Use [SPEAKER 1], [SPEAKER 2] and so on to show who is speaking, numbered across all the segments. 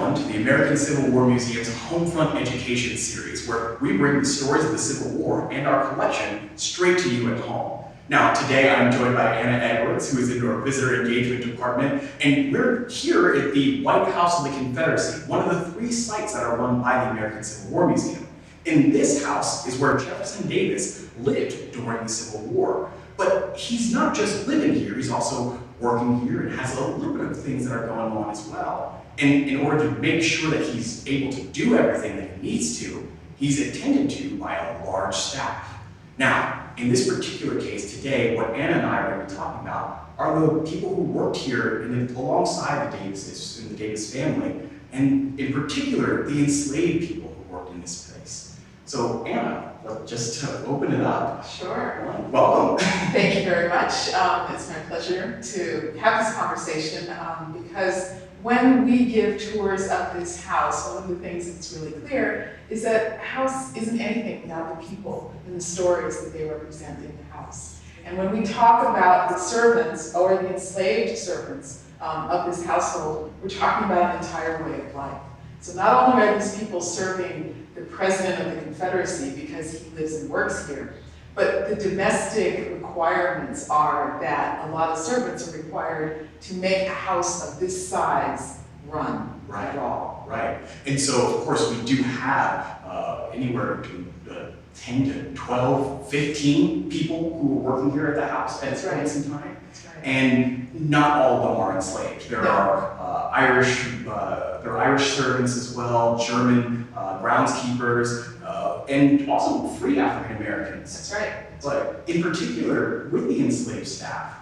[SPEAKER 1] everyone to the American Civil War Museum's Homefront Education Series, where we bring the stories of the Civil War and our collection straight to you at home. Now, today I'm joined by Anna Edwards, who is in our Visitor Engagement Department, and we're here at the White House of the Confederacy, one of the 3 sites that are run by the American Civil War Museum. In this house is where Jefferson Davis lived during the Civil War. But he's not just living here, he's also working here and has a little bit of things that are going on as well. And in order to make sure that he's able to do everything that he needs to, he's attended to by a large staff. Now, in this particular case today, what Anna and I are going to be talking about are the people who worked here alongside the Davises and the Davis family, and in particular, the enslaved people who worked in this place. So Anna, just to open it up.
[SPEAKER 2] Sure.
[SPEAKER 1] Welcome.
[SPEAKER 2] Thank you very much. It's my pleasure to have this conversation because when we give tours of this house, one of the things that's really clear is that house isn't anything without the people and the stories that they represent in the house. And when we talk about the servants or the enslaved servants of this household, we're talking about an entire way of life. So not only are these people serving the President of the Confederacy because he lives and works here, but the domestic requirements are that a lot of servants are required to make a house of this size run at all.
[SPEAKER 1] Right. And so, of course, we do have anywhere between 10 to 12, 15 people who are working here at the house at points in time.
[SPEAKER 2] That's right.
[SPEAKER 1] And not all of them are enslaved. There are Irish servants as well, German groundskeepers, and also free African Americans.
[SPEAKER 2] That's right.
[SPEAKER 1] But in particular, with the enslaved staff,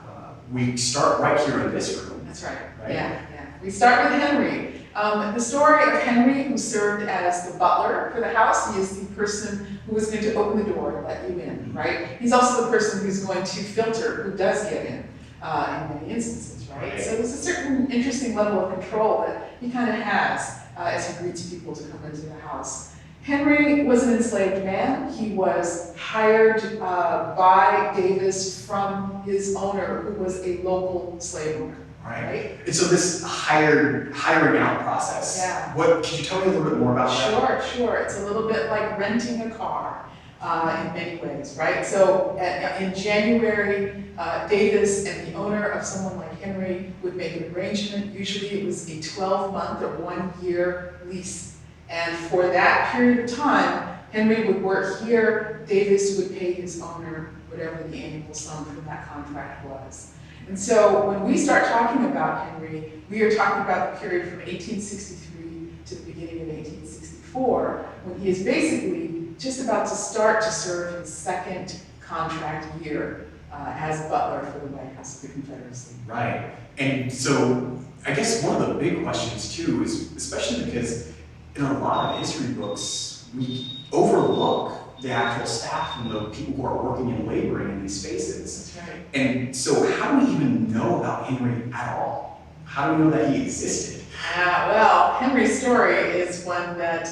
[SPEAKER 1] we start right here in this room.
[SPEAKER 2] That's right. Yeah. We start with Henry. The story of Henry, who served as the butler for the house. He is the person who is going to open the door and let you in, right? He's also the person who's going to filter who does get in many instances, right? So there's a certain interesting level of control that he kind of has as he greets people to come into the house. Henry was an enslaved man. He was hired by Davis from his owner, who was a local slave owner. Right.
[SPEAKER 1] And so this hiring out process, can you tell me a little bit more about that?
[SPEAKER 2] Sure. It's a little bit like renting a car in many ways, right? So in January, Davis and the owner of someone like Henry would make an arrangement. Usually it was a 12-month or 1-year lease. And for that period of time, Henry would work here. Davis would pay his owner whatever the annual sum from that contract was. And so when we start talking about Henry, we are talking about the period from 1863 to the beginning of 1864, when he is basically just about to start to serve his 2nd contract year as butler for the White House of the Confederacy.
[SPEAKER 1] Right. And so I guess one of the big questions too is, especially because in a lot of history books, we overlook the actual staff and the people who are working and laboring in these spaces.
[SPEAKER 2] That's right.
[SPEAKER 1] And so how do we even know about Henry at all? How do we know that he existed?
[SPEAKER 2] Well, Henry's story is one that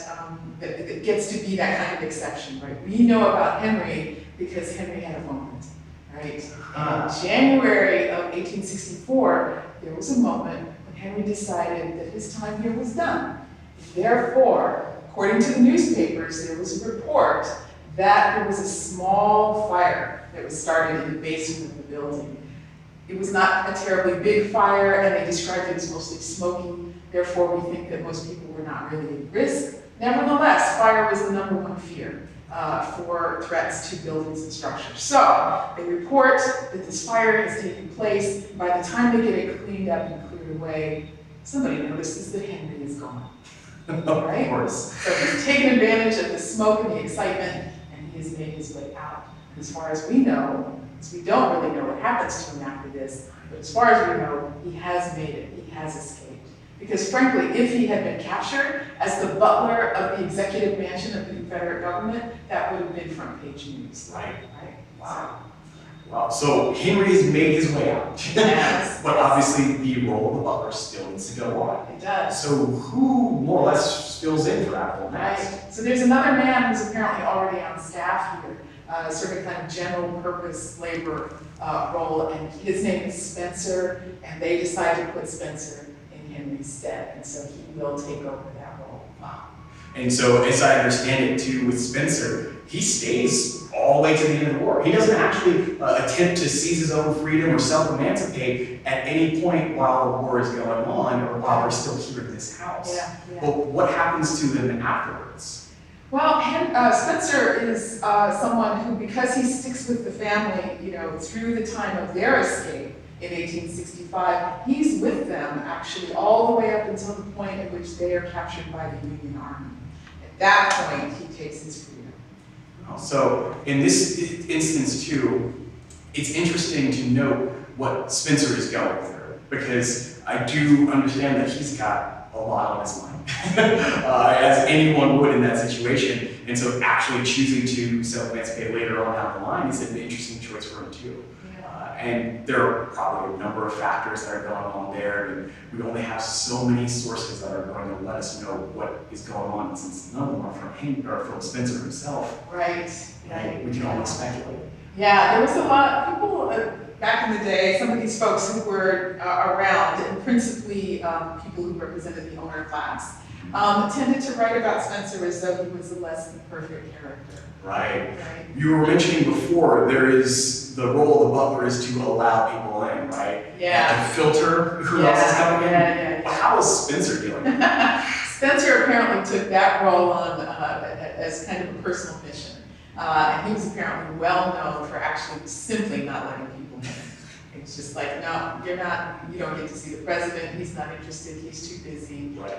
[SPEAKER 2] gets to be that kind of exception, right? We know about Henry because Henry had a moment, right? In January of 1864, there was a moment when Henry decided that his time here was done. Therefore, according to the newspapers, there was a report that there was a small fire that was started in the basement of the building. It was not a terribly big fire, and they described it as mostly smoky. Therefore, we think that most people were not really at risk. Nevertheless, fire was the #1 fear for threats to buildings and structures. So they report that this fire has taken place. By the time they get it cleaned up and cleared away, somebody notices that Henry is gone. Right?
[SPEAKER 1] Of course.
[SPEAKER 2] So he's taken advantage of the smoke and the excitement, and he has made his way out. And as far as we know, because we don't really know what happens to him after this, but as far as we know, he has made it. He has escaped. Because frankly, if he had been captured as the butler of the executive mansion of the Confederate government, that would have been front page news.
[SPEAKER 1] Right.
[SPEAKER 2] Wow.
[SPEAKER 1] Wow. So Henry has made his way out.
[SPEAKER 2] Yes.
[SPEAKER 1] But obviously the role of the butler still needs to go on.
[SPEAKER 2] It does.
[SPEAKER 1] So who more or less fills in for Apple next?
[SPEAKER 2] Right. So there's another man who's apparently already on staff here, sort of kind of general purpose labor role, and his name is Spencer, and they decided to put Spencer in Henry's stead, and so he will take over that role.
[SPEAKER 1] Wow. And so, as I understand it too, with Spencer, he stays all the way to the end of the war. He doesn't actually attempt to seize his own freedom or self-emancipate at any point while the war is going on or while we're still here in this house.
[SPEAKER 2] Yeah, yeah.
[SPEAKER 1] But what happens to them afterwards?
[SPEAKER 2] Well, Spencer is someone who, because he sticks with the family, through the time of their escape in 1865, he's with them actually all the way up until the point at which they are captured by the Union Army. At that point, he takes his freedom.
[SPEAKER 1] So in this instance too, it's interesting to note what Spencer is going through, because I do understand that he's got a lot on his mind, as anyone would in that situation. And so actually choosing to self-emancipate later on down the line is an interesting choice for him too. And there are probably a number of factors that are going on there, and we only have so many sources that are going to let us know what is going on, since none of them are from him or from Spencer himself.
[SPEAKER 2] Right.
[SPEAKER 1] We can only speculate.
[SPEAKER 2] Yeah, there was a lot of people back in the day, some of these folks who were around, and principally people who represented the owner class, tended to write about Spencer as though he was a less than perfect character.
[SPEAKER 1] Right. You were mentioning before, there is the role of the butler is to allow people in, right?
[SPEAKER 2] Yeah.
[SPEAKER 1] To filter who else is coming in.
[SPEAKER 2] Yeah.
[SPEAKER 1] How is Spencer doing?
[SPEAKER 2] Spencer apparently took that role on as kind of a personal mission. And he was apparently well known for actually simply not letting people in. It's just like, no, you don't get to see the president, he's not interested, he's too busy.
[SPEAKER 1] Right.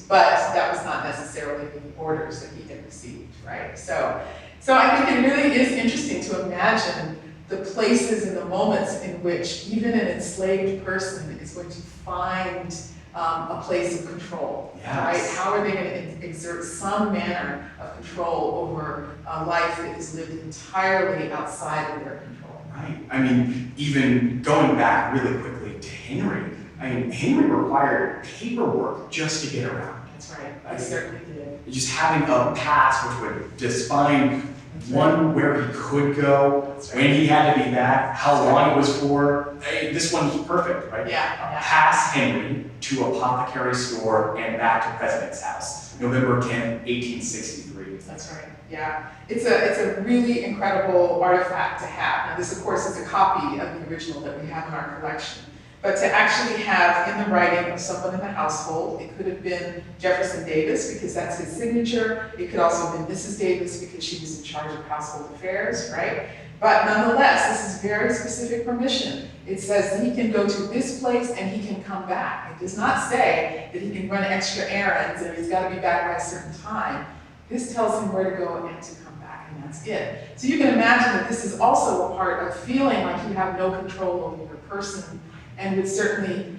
[SPEAKER 2] But that was not necessarily the orders that he had received, right? So I think it really is interesting to imagine the places and the moments in which even an enslaved person is going to find a place of control, right? How are they going to exert some manner of control over a life that is lived entirely outside of their control?
[SPEAKER 1] Right. I mean, even going back really quickly to Henry, Henry required paperwork just to get around.
[SPEAKER 2] That's right. He certainly did.
[SPEAKER 1] Just having a pass which would define where he could go, when he had to be back, how long it was for. This one's perfect, right?
[SPEAKER 2] Yeah.
[SPEAKER 1] Pass Henry to apothecary store and back to President's house, November 10th, 1863.
[SPEAKER 2] That's right. Yeah. It's a really incredible artifact to have. Now, this, of course, is a copy of the original that we have in our collection. But to actually have in the writing of someone in the household, it could have been Jefferson Davis because that's his signature. It could also have been Mrs. Davis because she was in charge of household affairs, right? But nonetheless, this is very specific permission. It says that he can go to this place and he can come back. It does not say that he can run extra errands and he's got to be back by a certain time. This tells him where to go and to come back, and that's it. So you can imagine that this is also a part of feeling like you have no control over your person, and would certainly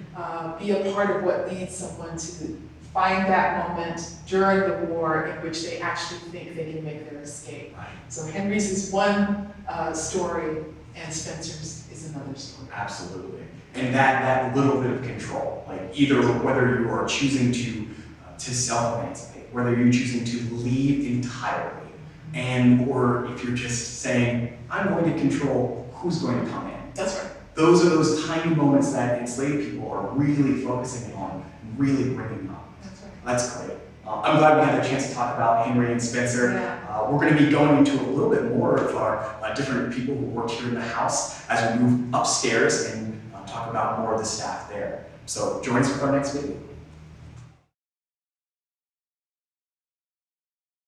[SPEAKER 2] be a part of what leads someone to find that moment during the war in which they actually think they can make their escape.
[SPEAKER 1] Right.
[SPEAKER 2] So Henry's is one story, and Spencer's is another story.
[SPEAKER 1] Absolutely. And that little bit of control, like either whether you are choosing to self-emancipate, whether you're choosing to leave entirely, or if you're just saying, I'm going to control who's going to come in.
[SPEAKER 2] That's right.
[SPEAKER 1] Those are those tiny moments that enslaved people are really focusing on, really bringing up.
[SPEAKER 2] That's right.
[SPEAKER 1] That's great. I'm glad we had a chance to talk about Henry and Spencer.
[SPEAKER 2] Yeah.
[SPEAKER 1] We're going to be going into a little bit more of our different people who work here in the house as we move upstairs and talk about more of the staff there. So join us for our next video.